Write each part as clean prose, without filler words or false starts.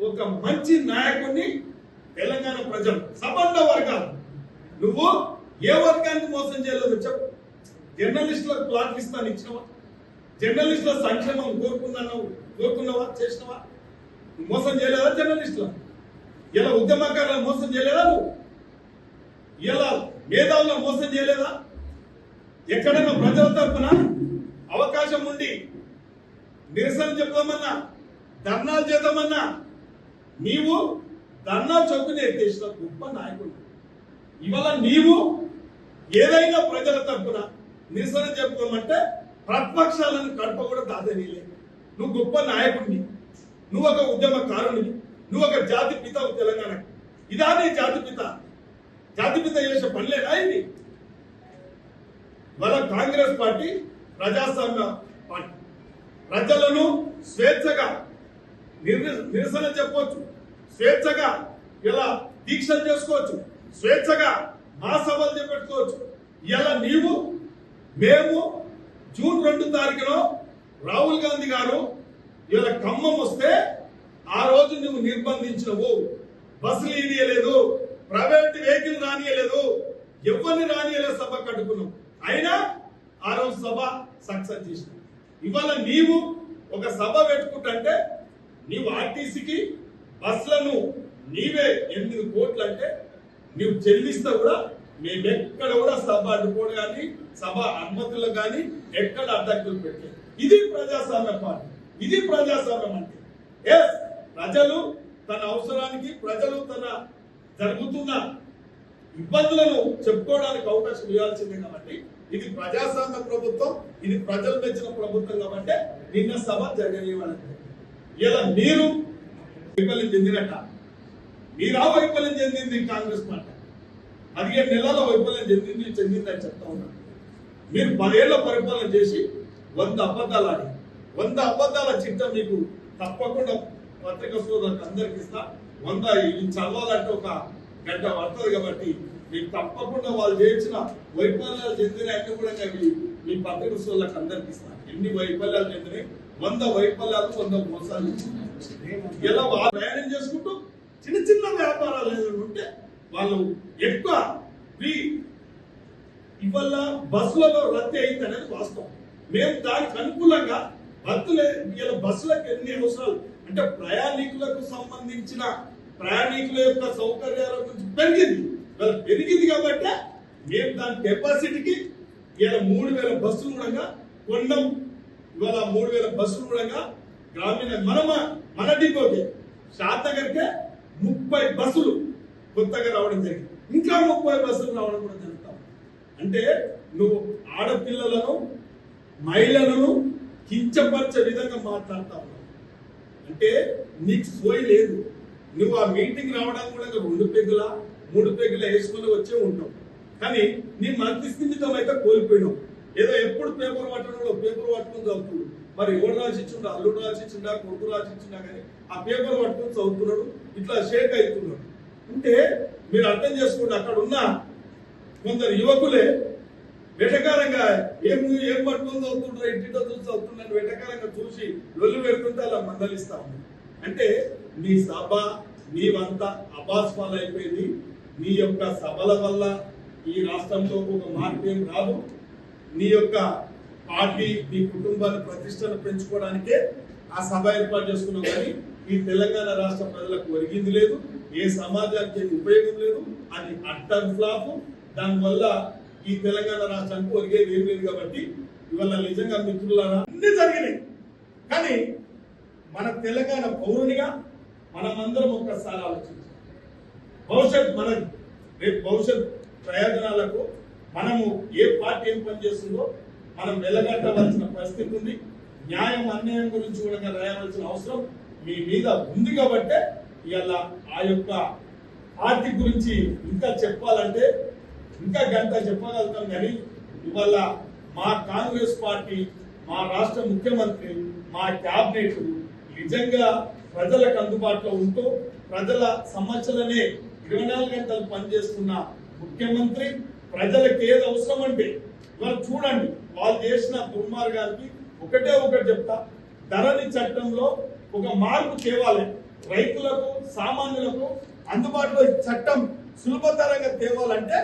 ఒక మంచి నాయకుడిని తెలంగాణ ప్రజలు సంబంధ వర్గాలు నువ్వు ఏ వర్గానికి మోసం చేయలేదు చెప్పు. జర్నలిస్టులకు ప్లాట్లు ఇస్తాను ఇచ్చినవా? జర్నలిస్టుల సంక్షేమం కోరుకున్నావా? చేసినవా? మోసం చేయలేదా జర్నలిస్టుల? ఇలా ఉద్యమకారులను మోసం చేయలేదా? నువ్వు ఇలా మేధావులను మోసం చేయలేదా? ఎక్కడైనా ప్రజల తరఫున అవకాశం ఉండి నిరసన చెప్తామన్నా, ధర్నాలు చేద్దామన్నా నీవు ధర్నా చౌకుని ఎత్తేసిన గొప్ప నాయకుడు. ఇవాళ నీవు ఏదైనా ప్రజల తరఫున నిరసన చెప్తామంటే ప్రతిపక్షాలను కడప కూడా దాదనీలే. నువ్వు గొప్ప నాయకుడిని, నువ్వు ఒక ఉద్యమకారుడిని, నువ్వు ఒక జాతి పిత తెలంగాణ. ఇదా నీ జాతిపిత? జాతిపిత చేసే పనిలేదా ఇది? ఇవాళ కాంగ్రెస్ పార్టీ ప్రజాస్వామ్య పార్టీ. ప్రజలను స్వేచ్ఛగా నిరసన చెప్పవచ్చు, స్వేచ్ఛగా ఇలా దీక్షలు చేసుకోవచ్చు, స్వేచ్ఛగా మహాసభలు చేపెట్టుకోవచ్చు. ఇలా మేము జూన్ 2 తారీఖున రాహుల్ గాంధీ గారు ఇలా ఖమ్మం వస్తే ఆ రోజు నువ్వు నిర్బంధించినవు. బస్సులు ఇనియలేదు, ప్రైవేట్ వెహికల్ రానియలేదు, ఎవరిని రానియలేదు, సభ కట్టుకున్నావు. అయినా ఆ రోజు సభ సక్సెస్ చేసినావు. ఇవాళ నీవు ఒక సభ పెట్టుకుంటే నీవు ఆర్టీసీకి బస్సులను నీవే 8 కోట్లు అంటే నీవు చెల్లిస్తే కూడా మేమెక్కడ కూడా సభ అడ్డుకోడు కానీ సభ అనుమతులు కానీ ఎక్కడ అడ్డంకులు పెట్టలేదు. ఇది ప్రజాస్వామ్య పార్టీ, ఇది ప్రజాస్వామ్యం అంటే. ఎస్, ప్రజలు తన అవసరానికి, ప్రజలు తన జరుగుతున్న ఇబ్బందులను చెప్పుకోవడానికి అవకాశం ఇవ్వాల్సిందే. కాబట్టి ఇది ప్రజాస్వామ్య ప్రభుత్వం, ఇది ప్రజలు మెచ్చిన ప్రభుత్వం. కాబట్టి నిన్న సభ జరగనివ్వాలంటే ఇలా మీరు వైఫల్యం చెందినట్ట. మీరా వైఫల్యం చెందింది కాంగ్రెస్ పార్టీ 15 నెలల వైఫల్యం చెందిందని చెప్తా ఉన్నాను. మీరు 10 ఏళ్ల పరిపాలన చేసి 100 అబద్ధాలు ఆడి 100 అబద్ధాల చిట్ట మీకు తప్పకుండా పత్రికా సోదరులకు అందరికి ఇస్తా. 100 ఇవి చదవాలంటే ఒక గంట పడుతుంది. కాబట్టి మీకు తప్పకుండా వాళ్ళు చేసిన వైఫల్యాలు చెందిన అన్ని కూడా మీ పత్రికా సోదరులకు అందరికి ఇస్తా. ఎన్ని వైఫల్యాలు చెందినాయి? 100 వైఫల్యాలు, 100 మోసాలు. ఇలా వాళ్ళు ప్రయాణం చేసుకుంటూ చిన్న చిన్న వ్యాపారాలు ఏదైనా ఉంటే వాళ్ళు ఎక్కువ ఇవాళ బస్సులలో రద్దీ అయింది అనేది వాస్తవం. మేము దానికి అనుకూలంగా బస్సులకు ఎన్ని అవసరాలు అంటే ప్రయాణికులకు సంబంధించిన ప్రయాణికుల యొక్క సౌకర్యాల గురించి పెరిగింది కాబట్టి మేము దాని కెపాసిటీకి ఇలా 3000 బస్సులు కూడా కొన్నాం. ఇవాళ 3000 బస్సులు కూడా గ్రామీణ మన డిపోకి షాద్నగర్కే 30 బస్సులు కొత్తగా రావడం జరిగింది. ఇంకా 30 బస్సులు రావడం కూడా జరుగుతాం. అంటే నువ్వు ఆడపిల్లలను, మహిళలను కించపరిచే విధంగా మాట్లాడుతా ఉన్నావు. అంటే నీకు సోయి లేదు. నువ్వు ఆ మీటింగ్ రావడానికి కూడా 2 పెగ్గుల 3 పెగ్గుల వేసుకుని వచ్చే ఉంటావు. కానీ నీ మంత్రి స్థిమితం అయితే కోల్పోయినావు. ఏదో ఎప్పుడు పేపర్ పట్టుకుని చదువుతున్నాడు. మరి ఎవరు రాసిచ్చిండా, అల్లుడు రాసిచ్చిండా, కొడుకు రాసిచ్చిండా, కానీ ఆ పేపర్ పట్టుకుని చదువుతున్నాడు, ఇట్లా షేక్ అవుతున్నాడు. అంటే మీరు అర్థం చేసుకోండి, అక్కడ ఉన్న కొందరు యువకులే వెటకారంగా ఏం పట్టుకుని చదువుతుంటారు, ఇంటితో చూసి చదువుతున్నాను వెటకారంగా చూసి లొల్లు పెడుతుంటే అలా మందలిస్తా ఉంది. అంటే నీ సభ నీవంతా అబాస్పాలు అయిపోయింది. నీ యొక్క సభల వల్ల ఈ రాష్ట్రంలో ఒక మార్పు ఏం రాదు. నీ యొక్క పార్టీ, నీ కుటుంబాన్ని ప్రతిష్టను పెంచుకోవడానికే ఆ సభ ఏర్పాటు చేసుకున్నావు. కానీ ఈ తెలంగాణ రాష్ట్ర ప్రజలకు ఒరిగింది లేదు, ఏ సమాజానికి ఉపయోగం లేదు. అది అట్టర్ ఫ్లాప్. దానివల్ల ఈ తెలంగాణ రాష్ట్రానికి ఒరిగేది ఏం లేదు. కాబట్టి ఇవాళ నిజంగా మిత్రులారా అన్ని జరిగినాయి. కానీ మన తెలంగాణ పౌరునిగా మనమందరం ఒక్కసారి ఆలోచించాలి. రేపు భవిష్యత్ ప్రయోజనాలకు మనము ఏ పార్టీ ఏం పనిచేస్తుందో మనం వెలగట్టవలసిన పరిస్థితి ఉంది. న్యాయం అన్యాయం గురించి కూడా రాయవలసిన అవసరం మీ మీద ఉంది. కాబట్టి ఇవాళ ఆ యొక్క పార్టీ గురించి ఇంకా చెప్పాలంటే ఇంకా గంట చెప్పగలుగుతాం. కానీ ఇవాళ మా కాంగ్రెస్ పార్టీ, మా రాష్ట్ర ముఖ్యమంత్రి, మా క్యాబినెట్ నిజంగా ప్రజలకు అందుబాటులో ఉంటూ ప్రజల సమస్యలనే 24 గంటలు పనిచేస్తున్న ముఖ్యమంత్రి. ప్రజలకు ఏది అవసరం అంటే ఇవాళ చూడండి, వాళ్ళు చేసిన దుర్మార్గానికి ఒకటి చెప్తా. ధరణి చట్టంలో ఒక మార్పు తేవాలి. రైతులకు సామాన్యులకు అందుబాటులో ఈ చట్టం సులభతరంగా తేవాలంటే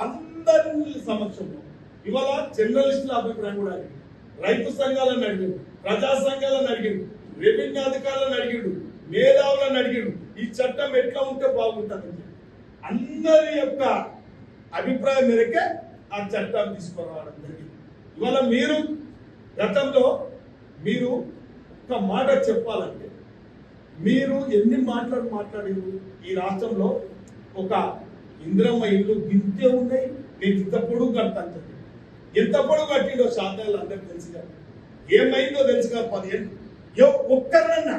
అందరి సమక్షంలో ఇవాళ జర్నలిస్టుల అభిప్రాయం కూడా అడిగింది, రైతు సంఘాలను అడిగిండు, ప్రజా సంఘాలను అడిగిండు, రెవెన్యూ అధికారులను అడిగిండు, మేధావులను అడిగిండు, ఈ చట్టం ఎట్లా ఉంటే బాగుంటుందని అందరి యొక్క అభిప్రాయం మేరకే ఆ చట్టాన్ని తీసుకురావడం జరిగింది. ఇవాళ మీరు గతంలో మీరు ఒక మాట చెప్పాలంటే మీరు ఎన్ని మాట్లాడారు ఈ రాష్ట్రంలో ఒక ఇంద్రమ్మ ఇల్లు గింతే ఉన్నాయి, నేను ఇంత పొడుగు కడతాను, ఎంత పొడుగు కట్టిండో శాతాలు అందరికి తెలుసు కదా, ఏమైందో తెలుసు కదా. 10 ఏళ్ళు ఒక్కరన్నా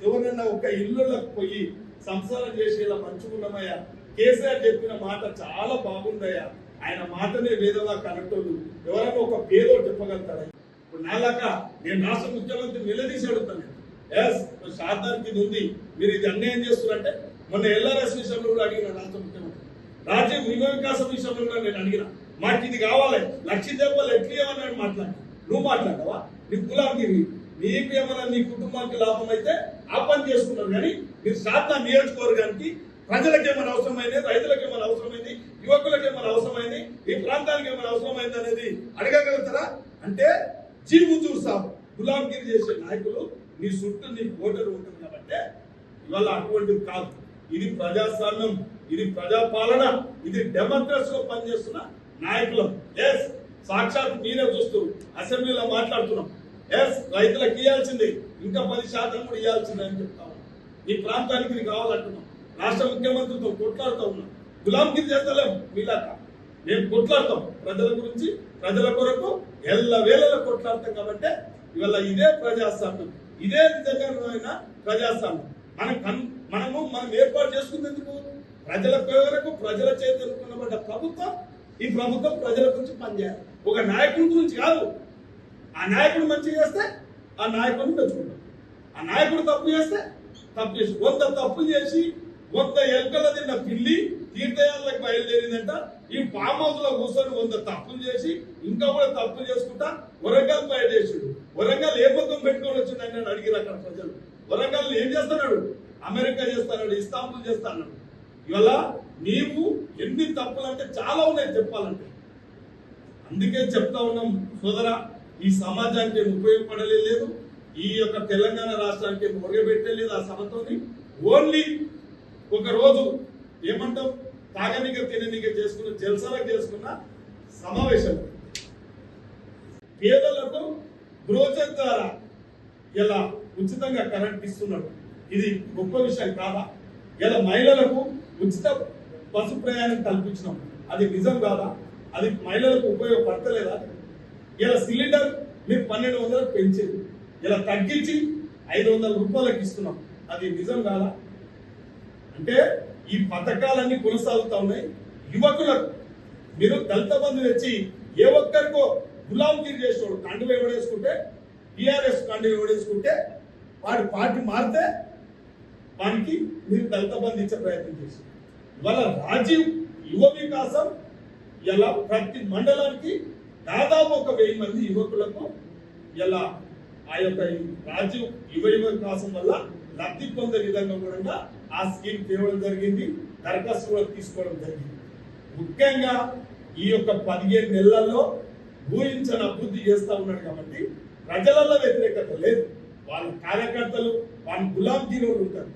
ఎవరన్నా ఒక ఇల్లులకు పోయి సంసారం చేసి ఇలా మంచుకున్నామయ్యా, కేసీఆర్ చెప్పిన మాట చాలా బాగుందయ్యా, ఆయన మాటనే వేదలా కనెక్టోళ్ళు ఎవరైనా ఒక పేదో చెప్పగలుగుతారా? ఇప్పుడు నాలాక నేను రాష్ట్ర ముఖ్యమంత్రి నిలదీసి అడుగుతాను, ఎస్ శాతానికి ఇది ఉంది, మీరు ఇది అన్యాయం చేస్తున్నారంటే మొన్న ఎల్ఆర్ఎస్ విషయంలో కూడా అడిగిన రాష్ట్ర ముఖ్యమంత్రి, రాజ్యం యువ వికాసం విషయంలో కూడా నేను అడిగిన, మాకు ఇది కావాలి, లక్ష దెబ్బలు ఎట్లా ఏమన్నాడు మాట్లాడు, నువ్వు మాట్లాడవా? నీ గులాంగిరి, నీకు ఏమన్నా నీ కుటుంబానికి లాభం అయితే ఆ పని చేసుకున్నారు, కానీ మీరు శాతా నియోజకవర్గానికి ప్రజలకు ఏమైనా అవసరమైంది, రైతులకు ఏమైనా అవసరమైంది, యువకులకు ఏమైనా అవసరమైంది, ఈ ప్రాంతానికి ఏమైనా అవసరమైంది అనేది అడగగలుగుతారా? అంటే జీవుజూర్ సాబ్ గులాంగిరి చేసే నాయకులు నీ చుట్టూ నీ ఓటరు ఉంటుంది కాబట్టి ఇవాళ అటువంటిది కాదు. ఇది ప్రజాస్వామ్యం, ఇది ప్రజాపాలన, ఇది డెమోక్రసీ లో పనిచేస్తున్న నాయకులం. ఎస్ సాక్షాత్ మీరే చూస్తూ అసెంబ్లీలో మాట్లాడుతున్నాం, ఎస్ రైతులకు ఇవ్వాల్సింది ఇంకా 10% కూడా ఇవ్వాల్సిందే అని చెప్తాము. ఈ ప్రాంతానికి ఇది కావాలంటున్నాం, రాష్ట్ర ముఖ్యమంత్రితో కొట్లాడుతూ ఉన్నాం, గులాంగిరి చేస్తలేం మీలాక, మేము కొట్లాడతాం ప్రజల గురించి, ప్రజల కొరకు ఎల్లవేళలా కొట్లాడతాం. కాబట్టి ఇవాళ ఇదే ప్రజాస్వామ్యం, ఇదే నిజంగా ప్రజాస్వామ్యం. మనం ఏర్పాటు చేసుకునేందుకు ప్రజల కొరకు, ప్రజల చేత ఎన్నుకున్నబడ్డ ప్రభుత్వం. ఈ ప్రభుత్వం ప్రజల గురించి పనిచేయాలి, ఒక నాయకుడి గురించి కాదు. ఆ నాయకుడు మంచి చేస్తే ఆ నాయకుడిని మెచ్చుకుంటాం, ఆ నాయకుడు తప్పు చేస్తే తప్పు చేసి 100 తప్పులు చేసి 100 ఎలుకల తిన్న పిల్లి తీర్థయాలకు బయలుదేరిందంట. ఈ ఫామ్ హౌస్ లో కూర్చొని 100 తప్పులు చేసి ఇంకా కూడా తప్పులు చేసుకుంటా వరంగల్ బయలుదేరాడు. వరంగల్ ఏ ముఖం పెట్టుకొని వచ్చిందని నేను అడిగిన అక్కడ ప్రజలు. వరంగల్ ఏం చేస్తున్నాడు? అమెరికా చేస్తున్నాడు, ఇస్తాంబుల్ చేస్తున్నాడు. ఇవాళ నీవు ఎన్ని తప్పులు అంటే చాలా ఉన్నాయి చెప్పాలంటే. అందుకే చెప్తా ఉన్నాం సోదరా, ఈ సమాజానికి ఉపయోగపడలేదు, ఈ యొక్క తెలంగాణ రాష్ట్రానికి మొరగబెట్టలేదు. ఆ సభతోని ఓన్లీ ఒక రోజు ఏమంటాం తాగనిక తిననిక చేసుకున్న జల్సలకు చేసుకున్న సమావేశం. పేదలకు బ్రోచర్ ద్వారా ఇలా ఉచితంగా కరెంట్ ఇస్తున్నాడు, ఇది గొప్ప విషయం కాదా? ఇలా మహిళలకు ఉచిత బస్సు ప్రయాణం కల్పించినాం, అది నిజం కాదా? అది మహిళలకు ఉపయోగపడతలేదా? ఇలా సిలిండర్ మీరు 1200 పెంచేది ఇలా తగ్గించి 500 రూపాయలకు ఇస్తున్నాం, అది నిజం కాదా? అంటే ఈ పథకాలన్నీ కొనసాగుతా ఉన్నాయి. యువకులకు మీరు దళిత బంధు తెచ్చి ఏ ఒక్కరికో గులాంగిరి చేసేవాడు కండువ ఎవడేసుకుంటే, టీఆర్ఎస్ కండువ ఎవడేసుకుంటే వాడి పార్టీ మారితే వానికి మీరు దళిత బంధు ఇచ్చే ప్రయత్నం చేసి ఇవాళ రాజీవ్ యువ వికాసం ఇలా ప్రతి మండలానికి దాదాపు 1000 మంది యువకులకు ఇలా ఆ యొక్క రాజీవ్ యువ వికాసం వల్ల లబ్ధి పొందే విధంగా కూడా ఆ స్కీమ్ తేవడం జరిగింది, దరఖాస్తు కూడా తీసుకోవడం జరిగింది. ముఖ్యంగా ఈ యొక్క 15 నెలల్లో ఊహించని అభివృద్ధి చేస్తా ఉన్నాడు కాబట్టి ప్రజలలో వ్యతిరేకత లేదు. వాళ్ళ కార్యకర్తలు వాళ్ళ గులాంగిరి ఉంటారు.